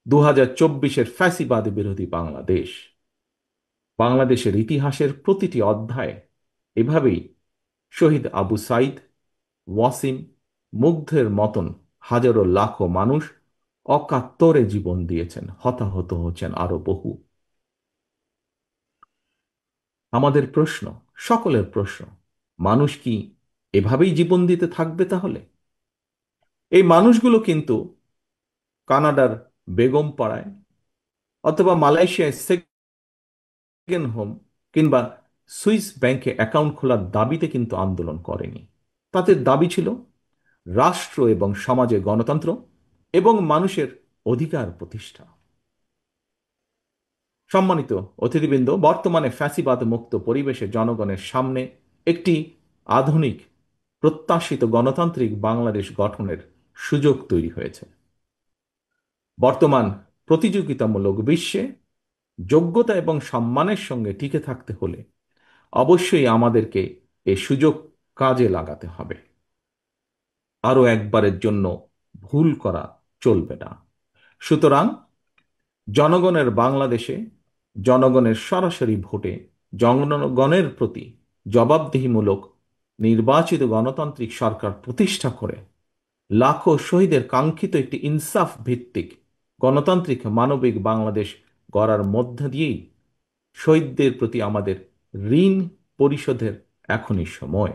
2024-এর ফ্যাসিবাদ বিরোধী বাংলাদেশ। বাংলাদেশের ইতিহাসের প্রতিটি অধ্যায় এভাবেই শহীদ আবু সাইদ, ওয়াসিম, মুগ্ধের মতন হাজারো লাখো মানুষ অকাতরে জীবন দিয়েছেন, হতাহত হচ্ছেন আরো বহু। আমাদের প্রশ্ন, সকলের প্রশ্ন, মানুষ কি এভাবেই জীবন দিতে থাকবে তাহলে? এই মানুষগুলো কিন্তু কানাডার বেগম পাড়ায় অথবা মালয়েশিয়ায় সেকেন্ড হোম কিংবা সুইস ব্যাংকে অ্যাকাউন্ট খোলার দাবিতে কিন্তু আন্দোলন করেনি। তাদের দাবি ছিল রাষ্ট্র এবং সমাজে গণতন্ত্র এবং মানুষের অধিকার প্রতিষ্ঠা। সম্মানিত অতিথিবৃন্দ, বর্তমানে ফ্যাসিবাদ মুক্ত পরিবেশে জনগণের সামনে একটি আধুনিক প্রত্যাশিত গণতান্ত্রিক বাংলাদেশ গঠনের সুযোগ তৈরি হয়েছে। বর্তমান প্রতিযোগিতামূলক বিশ্বে যোগ্যতা এবং সম্মানের সঙ্গে টিকে থাকতে হলে অবশ্যই আমাদেরকে এই সুযোগ কাজে লাগাতে হবে। আরো একবারের জন্য ভুল করা চলবে না। সুতরাং জনগণের বাংলাদেশে জনগণের সরাসরি ভোটে জনগণের প্রতি জবাবদিহিমূলক নির্বাচিত গণতান্ত্রিক সরকার প্রতিষ্ঠা করে লাখো শহীদের কাঙ্ক্ষিত একটি ইনসাফ ভিত্তিক গণতান্ত্রিক মানবিক বাংলাদেশ গড়ার মধ্য দিয়েই শহীদদের প্রতি আমাদের ঋণ পরিশোধের এখনই সময়।